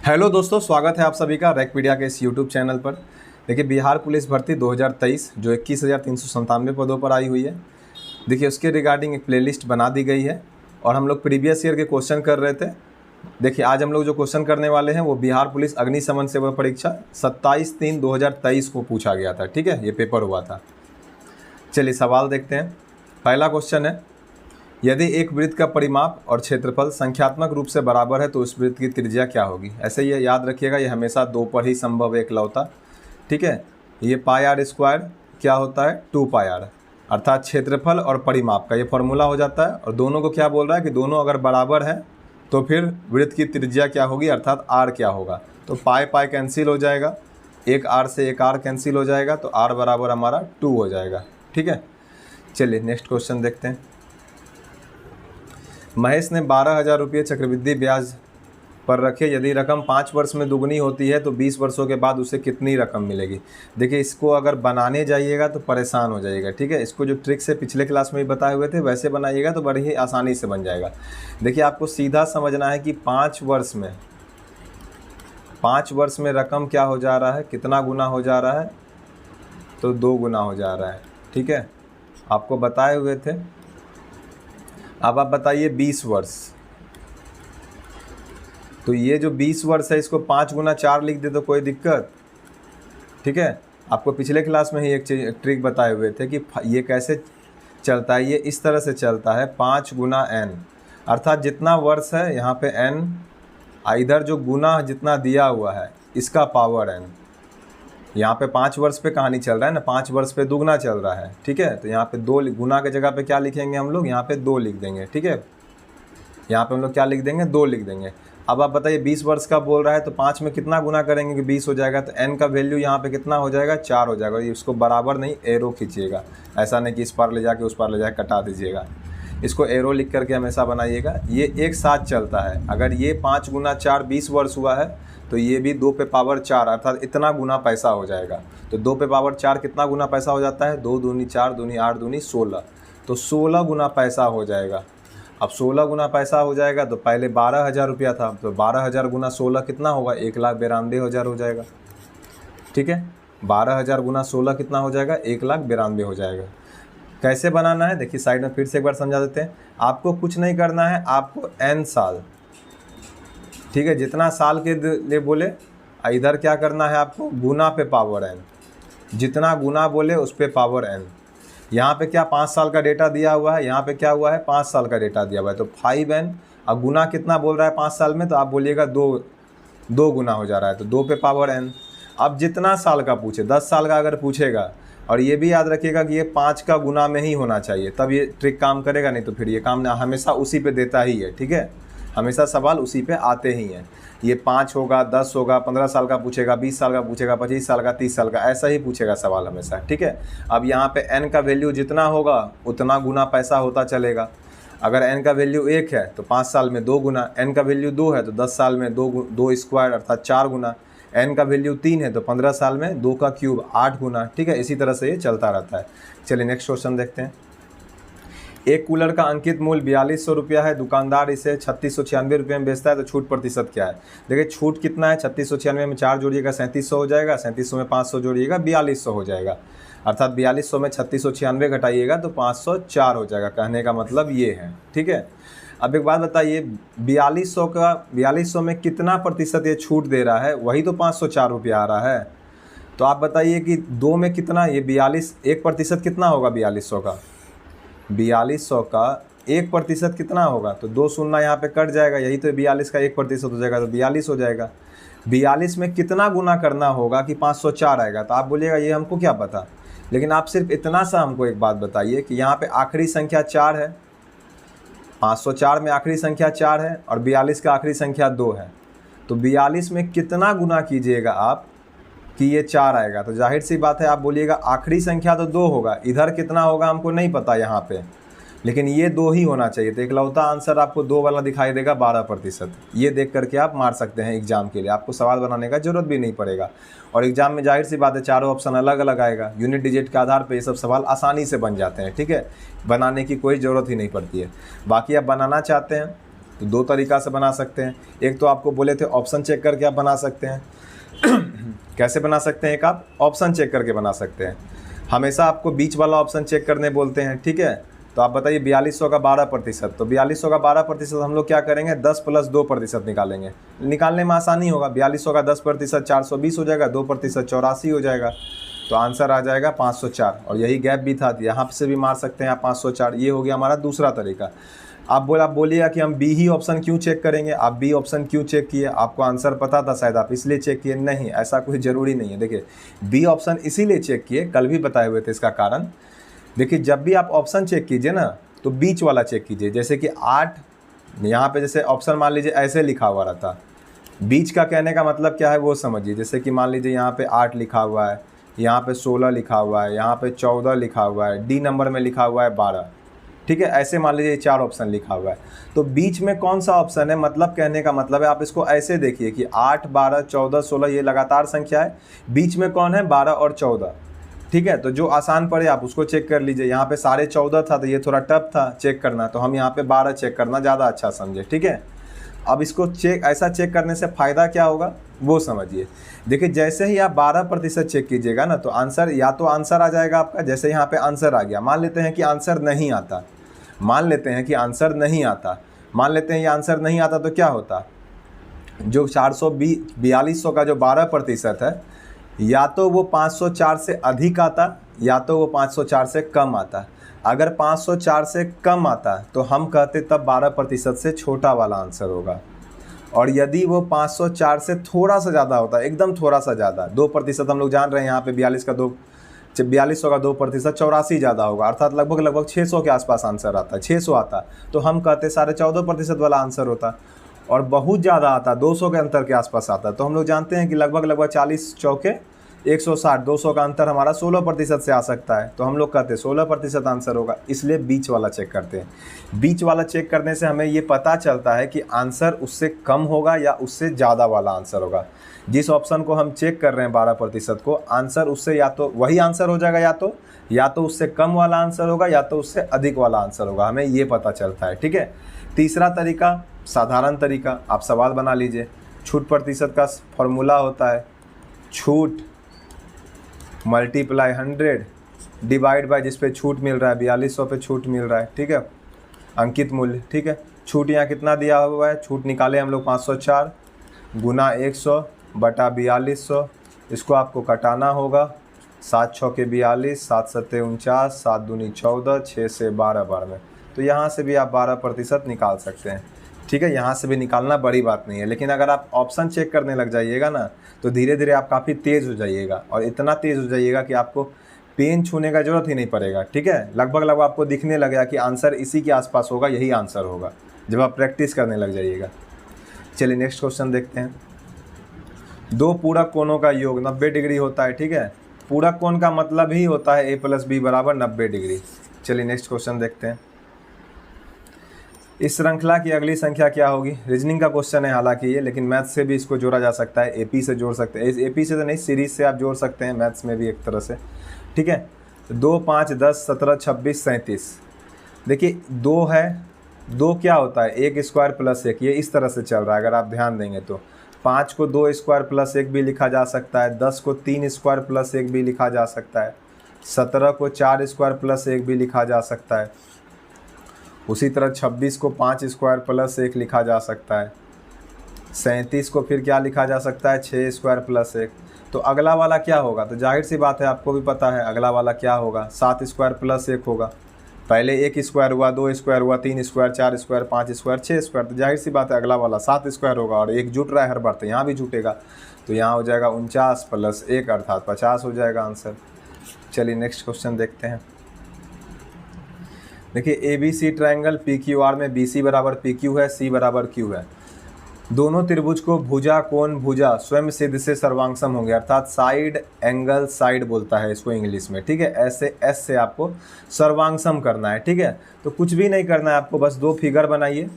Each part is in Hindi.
हेलो दोस्तों, स्वागत है आप सभी का रैकपीडिया के इस यूट्यूब चैनल पर। देखिए, बिहार पुलिस भर्ती 2023 जो 21,397 पदों पर आई हुई है। देखिए, उसके रिगार्डिंग एक प्लेलिस्ट बना दी गई है और हम लोग प्रीवियस ईयर के क्वेश्चन कर रहे थे। देखिए, आज हम लोग जो क्वेश्चन करने वाले हैं वो बिहार पुलिस अग्निशमन सेवा परीक्षा 27/3/2023 को पूछा गया था। ठीक है, ये पेपर हुआ था। चलिए सवाल देखते हैं। पहला क्वेश्चन है, यदि एक वृत्त का परिमाप और क्षेत्रफल संख्यात्मक रूप से बराबर है तो उस वृत्त की त्रिज्या क्या होगी। ऐसे ये याद रखिएगा, ये हमेशा दो पर ही संभव है एकलौता। ठीक है, ये पाई आर स्क्वायर क्या होता है, 2 पाई आर, अर्थात क्षेत्रफल और परिमाप का ये फॉर्मूला हो जाता है। और दोनों को क्या बोल रहा है कि दोनों अगर बराबर है तो फिर वृत्त की त्रिज्या क्या होगी, अर्थात आर क्या होगा। तो पाई पाई कैंसिल हो जाएगा, एक आर से एक आर कैंसिल हो जाएगा, तो आर बराबर हमारा 2 हो जाएगा। ठीक है, चलिए नेक्स्ट क्वेश्चन देखते हैं। महेश ने 12,000 रुपये चक्रवृद्धि ब्याज पर रखे। यदि रकम 5 वर्ष में दुगनी होती है तो 20 वर्षों के बाद उसे कितनी रकम मिलेगी। देखिए, इसको अगर बनाने जाइएगा तो परेशान हो जाइएगा। ठीक है, इसको जो ट्रिक से पिछले क्लास में भी बताए हुए थे वैसे बनाइएगा तो बड़ी ही आसानी से बन जाएगा। देखिए, आपको सीधा समझना है कि 5 वर्ष में रकम क्या हो जा रहा है, कितना गुना हो जा रहा है, तो 2 गुना हो जा रहा है। ठीक है, आपको बताए हुए थे। अब आप बताइए 20 वर्ष, तो ये जो 20 वर्ष है इसको 5 गुना 4 लिख दे तो कोई दिक्कत। ठीक है, आपको पिछले क्लास में ही एक ट्रिक बताए हुए थे कि ये कैसे चलता है। ये इस तरह से चलता है, 5 गुना n, अर्थात जितना वर्ष है यहाँ पे n, इधर जो गुना जितना दिया हुआ है इसका पावर n। यहाँ पे 5 वर्ष पे कहानी चल रहा है ना, 5 वर्ष पे दुगना चल रहा है। ठीक है, तो यहाँ पे 2 गुना के जगह पे क्या लिखेंगे हम लोग, यहाँ पे 2 लिख देंगे। ठीक है, यहाँ पे हम लोग क्या लिख देंगे, 2 लिख देंगे। अब आप बताइए 20 वर्ष का बोल रहा है तो 5 में कितना गुना करेंगे कि 20 हो जाएगा, तो n का वैल्यू यहाँ पे कितना हो जाएगा, 4 हो जाएगा। ये उसको बराबर नहीं, एरो खींचिएगा, ऐसा नहीं कि इस पार ले जाके उस पार ले जाके कटा दीजिएगा। इसको एरो लिख करके हमेशा बनाइएगा। ये एक साथ चलता है। अगर ये 5 गुना 4 20 वर्ष हुआ है तो ये भी 2 पे पावर 4, अर्थात इतना गुना पैसा हो जाएगा। तो 2 पे पावर 4 कितना गुना पैसा हो जाता है, 2 दूनी 4 दूनी 8 दूनी 16, तो 16 गुना पैसा हो जाएगा। अब 16 गुना पैसा हो जाएगा तो पहले 12,000 रुपया था, तो 12,000 गुना 16 कितना होगा, 1,92,000 हो जाएगा। ठीक है, 12,000 गुना 16 कितना हो जाएगा, 1,92,000 हो जाएगा। कैसे बनाना है देखिए, साइड में फिर से एक बार समझा देते हैं। आपको कुछ नहीं करना है, आपको n साल, ठीक है, जितना साल के लिए बोले इधर क्या करना है आपको, गुना पे पावर n, जितना गुना बोले उस पे पावर n। यहाँ पे क्या 5 साल का डेटा दिया हुआ है, यहाँ पे क्या हुआ है 5 साल का डेटा दिया हुआ है, तो 5n। अब गुना कितना बोल रहा है 5 साल में, तो आप बोलिएगा 2 गुना हो जा रहा है, तो 2 पे पावर n। अब जितना साल का पूछे, 10 साल का अगर पूछेगा, और ये भी याद रखिएगा कि ये 5 का गुना में ही होना चाहिए, तब ये ट्रिक काम करेगा, नहीं तो फिर ये काम हमेशा उसी पे देता ही है। ठीक है, हमेशा सवाल उसी पे आते ही हैं। ये 5 होगा, 10 होगा, 15 साल का पूछेगा, 20 साल का पूछेगा, 25 साल का, 30 साल का, ऐसा ही पूछेगा सवाल हमेशा। ठीक है, अब यहाँ पे n का वैल्यू जितना होगा उतना गुना पैसा होता चलेगा। अगर n का वैल्यू 1 है तो 5 साल में 2 गुना, n का वैल्यू 2 है तो 10 साल में 2 स्क्वायर अर्थात 4 गुना, n का वैल्यू 3 है तो 15 साल में 2 का क्यूब 8 गुना। ठीक है, इसी तरह से ये चलता रहता है। चलिए नेक्स्ट क्वेश्चन देखते हैं। एक कूलर का अंकित मूल्य 4,200 रुपया है, दुकानदार इसे 3,696 रुपये में बेचता है, तो छूट प्रतिशत क्या है। देखिए, छूट कितना है, 3,696 में 4 जोड़िएगा 3,700 हो जाएगा, 3,700 में 500 जोड़िएगा 4,200 हो जाएगा, अर्थात 4,200 में 3,696 घटाइएगा तो 504 हो जाएगा। कहने का मतलब ये है। ठीक है, अब एक बात बताइए, 4,200 में कितना प्रतिशत ये छूट दे रहा है, वही तो 504 रुपया आ रहा है। तो आप बताइए कि 2 में कितना, ये 1% कितना होगा 4,200 का, 4,200 का 1% कितना होगा, तो 2 शून्य यहाँ पे कट जाएगा, यही तो 42 का 1% हो जाएगा, तो 42 हो जाएगा। 42 में कितना गुना करना होगा कि 504 आएगा, तो आप बोलिएगा ये हमको क्या पता। लेकिन आप सिर्फ इतना सा हमको एक बात बताइए कि यहाँ पे आखिरी संख्या 4 है, 504 में आखिरी संख्या 4 है और 42 का आखिरी संख्या 2 है, तो 42 में कितना गुना कीजिएगा आप कि ये 4 आएगा। तो जाहिर सी बात है आप बोलिएगा आखिरी संख्या तो 2 होगा, इधर कितना होगा हमको नहीं पता यहाँ पे, लेकिन ये 2 ही होना चाहिए। तो इकलौता आंसर आपको 2 वाला दिखाई देगा, 12%। ये देख करके आप मार सकते हैं एग्जाम के लिए, आपको सवाल बनाने का जरूरत भी नहीं पड़ेगा। और एग्जाम में जाहिर सी बात है चारों ऑप्शन अलग अलग आएगा, यूनिट डिजिट के आधार पर ये सब सवाल आसानी से बन जाते हैं। ठीक है, बनाने की कोई ज़रूरत ही नहीं पड़ती है। बाकी आप बनाना चाहते हैं तो दो तरीका से बना सकते हैं। एक तो आपको बोले थे ऑप्शन चेक करके आप बना सकते हैं। कैसे बना सकते हैं? एक आप ऑप्शन चेक करके बना सकते हैं। हमेशा आपको बीच वाला ऑप्शन चेक करने बोलते हैं, ठीक है। तो आप बताइए 4200 का 12%, तो 4200 का 12% हम लोग क्या करेंगे, 10 + 2% निकालेंगे। निकालने में आसानी होगा। 4200 का 10% 420 हो जाएगा, 2% 84 हो जाएगा, तो आंसर आ जाएगा 504। और यही गैप भी था, यहाँ से भी मार सकते हैं आप 504। ये हो गया हमारा दूसरा तरीका। आप बोलिएगा कि हम बी ही ऑप्शन क्यों चेक करेंगे, आप बी ऑप्शन क्यों चेक किए? आपको आंसर पता था शायद, आप इसलिए चेक किए? नहीं, ऐसा कोई ज़रूरी नहीं है। देखिए बी ऑप्शन इसीलिए चेक किए, कल भी बताए हुए थे इसका कारण। देखिए जब भी आप ऑप्शन चेक कीजिए ना, तो बीच वाला चेक कीजिए। जैसे कि 8 यहाँ पे जैसे ऑप्शन मान लीजिए ऐसे लिखा हुआ रहता, बीच का कहने का मतलब क्या है वो समझिए। जैसे कि मान लीजिए यहाँ पे 8 लिखा हुआ है, यहाँ पे 16 लिखा हुआ है, यहाँ पे 14 लिखा हुआ है, डी नंबर में लिखा हुआ है 12, ठीक है। ऐसे मान लीजिए 4 ऑप्शन लिखा हुआ है, तो बीच में कौन सा ऑप्शन है, मतलब कहने का मतलब है आप इसको ऐसे देखिए कि 8, 12, 14, 16 ये लगातार संख्या है, बीच में कौन है, 12 और 14, ठीक है। तो जो आसान पड़े आप उसको चेक कर लीजिए। यहाँ पे 14.5 था तो ये थोड़ा टफ था चेक करना, तो हम यहाँ पे 12 चेक करना ज़्यादा अच्छा समझे, ठीक है। अब इसको ऐसा चेक करने से फ़ायदा क्या होगा वो समझिए। देखिए जैसे ही आप 12% चेक कीजिएगा ना, तो आंसर या तो आंसर आ जाएगा आपका, जैसे यहाँ पे आंसर आ गया। मान लेते हैं कि आंसर नहीं आता, मान लेते हैं कि आंसर नहीं आता, मान लेते हैं ये आंसर नहीं आता, तो क्या होता, जो 4200 का जो 12% है, या तो वो 504 से अधिक आता, या तो वो 504 से कम आता। अगर 504 से कम आता तो हम कहते तब 12% से छोटा वाला आंसर होगा। और यदि वो 504 से थोड़ा सा ज़्यादा होता, एकदम थोड़ा सा ज़्यादा, 2% हम लोग जान रहे हैं यहाँ पे 4200 का 2% 84 ज़्यादा होगा, अर्थात लगभग 600 के आसपास आंसर आता, 600 आता, तो हम कहते 14.5% वाला आंसर होता। और बहुत ज़्यादा आता, 200 के अंतर के आसपास आता, तो हम लोग जानते हैं कि लगभग 40 चौके 160, 200 का अंतर हमारा 16% से आ सकता है, तो हम लोग कहते हैं 16% आंसर होगा। इसलिए बीच वाला चेक करते हैं। बीच वाला चेक करने से हमें ये पता चलता है कि आंसर उससे कम होगा या उससे ज़्यादा वाला आंसर होगा। जिस ऑप्शन को हम चेक कर रहे हैं 12% को, आंसर उससे या तो वही आंसर हो जाएगा, या तो उससे कम वाला आंसर होगा, या तो उससे अधिक वाला आंसर होगा, हमें ये पता चलता है, ठीक है। तीसरा तरीका, साधारण तरीका, आप सवाल बना लीजिए। छूट प्रतिशत का फॉर्मूला होता है छूट मल्टीप्लाई 100 डिवाइड बाय जिस पे छूट मिल रहा है, 4200 पे छूट मिल रहा है, ठीक है, अंकित मूल्य, ठीक है। छूट यहाँ कितना दिया हुआ है, छूट निकाले हम लोग 504 गुना 100 बटा 4200, इसको आपको कटाना होगा। 7 छक्के 42, 7 सत्ते 49, 7 दूनी 14, 6 से 12 बार में, तो यहाँ से भी आप 12% निकाल सकते हैं, ठीक है। यहाँ से भी निकालना बड़ी बात नहीं है। लेकिन अगर आप ऑप्शन चेक करने लग जाइएगा ना, तो धीरे धीरे आप काफ़ी तेज़ हो जाइएगा, और इतना तेज़ हो जाइएगा कि आपको पेन छूने का ज़रूरत ही नहीं पड़ेगा, ठीक है। लगभग आपको दिखने लगेगा कि आंसर इसी के आसपास होगा, यही आंसर होगा, जब आप प्रैक्टिस करने लग जाइएगा। चलिए नेक्स्ट क्वेश्चन देखते हैं। दो पूरक कोणों का योग 90 डिग्री होता है, ठीक है। पूरक कोण का मतलब ही होता है a + b = 90 डिग्री। चलिए नेक्स्ट क्वेश्चन देखते हैं। इस श्रृंखला की अगली संख्या क्या होगी? रीजनिंग का क्वेश्चन है हालांकि ये, लेकिन मैथ्स से भी इसको जोड़ा जा सकता है, एपी से जोड़ सकते हैं, एपी से तो नहीं, सीरीज से आप जोड़ सकते हैं, मैथ्स में भी एक तरह से, ठीक है। 2, 5, 10, 17, 26, 37। देखिए 2 है, 2 क्या होता है, 1 स्क्वायर + 1, ये इस तरह से चल रहा है अगर आप ध्यान देंगे तो। 5 को 2 स्क्वायर + 1 भी लिखा जा सकता है, 10 को 3 स्क्वायर + 1 भी लिखा जा सकता है, 17 को 4 स्क्वायर + 1 भी लिखा जा सकता है। उसी तरह 26 को 5 स्क्वायर + 1 लिखा जा सकता है। 37 को फिर क्या लिखा जा सकता है, 6 स्क्वायर + 1। तो अगला वाला क्या होगा, तो जाहिर सी बात है आपको भी पता है अगला वाला क्या होगा, 7 स्क्वायर + 1 होगा। पहले 1 स्क्वायर हुआ, 2 स्क्वायर हुआ, 3 स्क्वायर, 4 स्क्वायर, 5 स्क्वायर, 6 स्क्वायर, तो जाहिर सी बात है अगला वाला 7 स्क्वायर होगा, और 1 जुट रहा है हर बार, तो यहाँ भी जुटेगा, तो यहाँ हो जाएगा 49 + 1 अर्थात 50 हो जाएगा आंसर। चलिए नेक्स्ट क्वेश्चन देखते हैं। देखिए ABC ट्रायंगल PQR में BC = PQ है, C = Q है। दोनों त्रिभुज को भुजा कोण भुजा स्वयं सिद्ध से सर्वांगसम होंगे, अर्थात साइड एंगल साइड बोलता है इसको इंग्लिश में, ठीक है। ऐसे S से आपको सर्वांगसम करना है, ठीक है। तो कुछ भी नहीं करना है आपको, बस 2 फिगर बनाइए।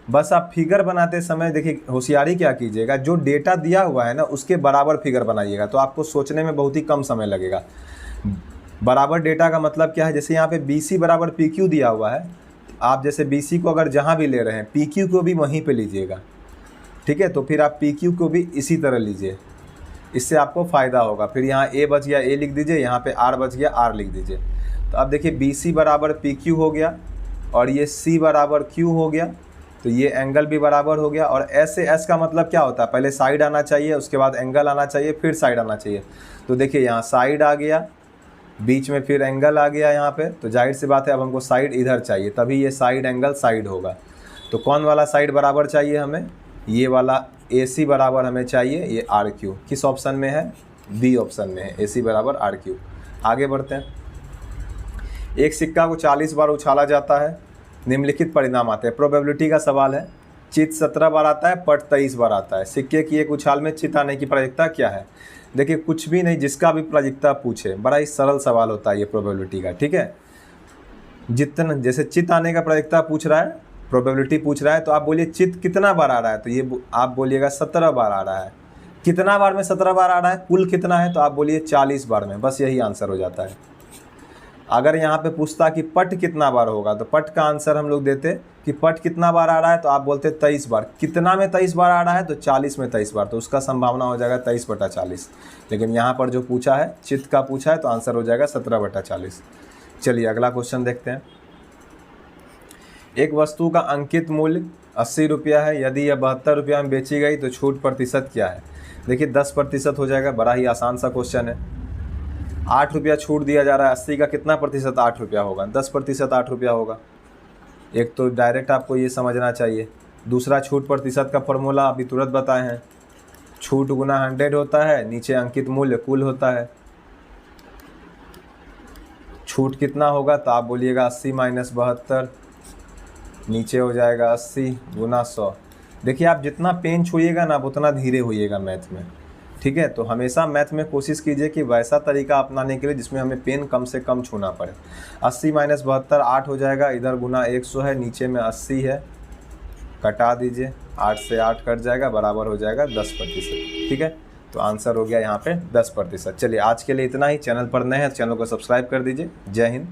बस आप फिगर बनाते समय देखिए होशियारी क्या कीजिएगा, जो डेटा दिया हुआ है ना उसके बराबर फिगर बनाइएगा, तो आपको सोचने में बहुत ही कम समय लगेगा। बराबर डेटा का मतलब क्या है, जैसे यहाँ पे BC = PQ दिया हुआ है, आप जैसे BC को अगर जहाँ भी ले रहे हैं PQ को भी वहीं पे लीजिएगा, ठीक है। तो फिर आप PQ को भी इसी तरह लीजिए, इससे आपको फ़ायदा होगा। फिर यहाँ A बच गया, A लिख दीजिए, यहाँ पे R बच गया, R लिख दीजिए। तो अब देखिए BC बराबर PQ हो गया और ये C बराबर Q हो गया, तो ये एंगल भी बराबर हो गया। और S से S का मतलब क्या होता है, पहले साइड आना चाहिए, उसके बाद एंगल आना चाहिए, फिर साइड आना चाहिए। तो देखिए यहाँ साइड आ गया, बीच में फिर एंगल आ गया यहाँ पे, तो जाहिर सी बात है अब हमको साइड इधर चाहिए, तभी ये साइड एंगल साइड होगा। तो कौन वाला साइड बराबर चाहिए हमें, ये वाला AC बराबर हमें चाहिए, ये RQ किस ऑप्शन में है, B ऑप्शन में है, AC बराबर RQ। आगे बढ़ते हैं। एक सिक्का को 40 बार उछाला जाता है, निम्नलिखित परिणाम आते हैं। प्रोबेबिलिटी का सवाल है। चित 17 बार आता है, पट 23 बार आता है। सिक्के की एक उछाल में चित आने की प्रायिकता क्या है। देखिए कुछ भी नहीं, जिसका भी प्रायिकता पूछे, बड़ा ही सरल सवाल होता है ये प्रोबेबिलिटी का, ठीक है। जितना जैसे चित आने का प्रायिकता पूछ रहा है, प्रोबेबिलिटी पूछ रहा है, तो आप बोलिए चित कितना बार आ रहा है, तो ये आप बोलिएगा 17 बार आ रहा है। कितना बार में 17 बार आ रहा है, कुल कितना है, तो आप बोलिए 40 बार में, बस यही आंसर हो जाता है। अगर यहाँ पे पूछता कि पट कितना बार होगा, तो पट का आंसर हम लोग देते कि पट कितना बार आ रहा है, तो आप बोलते 23 बार। कितना में 23 बार आ रहा है, तो 40 में 23 बार, तो उसका संभावना हो जाएगा 23/40। लेकिन यहाँ पर जो पूछा है, चित्त का पूछा है, तो आंसर हो जाएगा 17/40। चलिए अगला क्वेश्चन देखते हैं। एक वस्तु का अंकित मूल्य 80 रुपया है, यदि यह 72 रुपया में बेची गई तो छूट प्रतिशत क्या है। देखिए 10% हो जाएगा, बड़ा ही आसान सा क्वेश्चन है। 8 रुपया छूट दिया जा रहा है, 80 का कितना प्रतिशत 8 रुपया होगा, 10% 8 रुपया होगा। एक तो डायरेक्ट आपको ये समझना चाहिए। दूसरा छूट प्रतिशत का फॉर्मूला अभी तुरंत बताए हैं, छूट गुना 100 होता है, नीचे अंकित मूल्य कुल होता है। छूट कितना होगा, तो आप बोलिएगा 80 - 72, नीचे हो जाएगा 80 गुना 100। देखिए आप जितना पेन छूइएगा ना, उतना धीरे होइएगा मैथ में, ठीक है। तो हमेशा मैथ में कोशिश कीजिए कि वैसा तरीका अपनाने के लिए जिसमें हमें पेन कम से कम छूना पड़े। 80 - 72 8 हो जाएगा, इधर गुना 100 है, नीचे में 80 है, कटा दीजिए, 8 से 8 कट जाएगा, बराबर हो जाएगा 10%, ठीक है। तो आंसर हो गया यहाँ पे 10%। चलिए आज के लिए इतना ही। चैनल पर नए हैं, चैनल को सब्सक्राइब कर दीजिए। जय हिंद।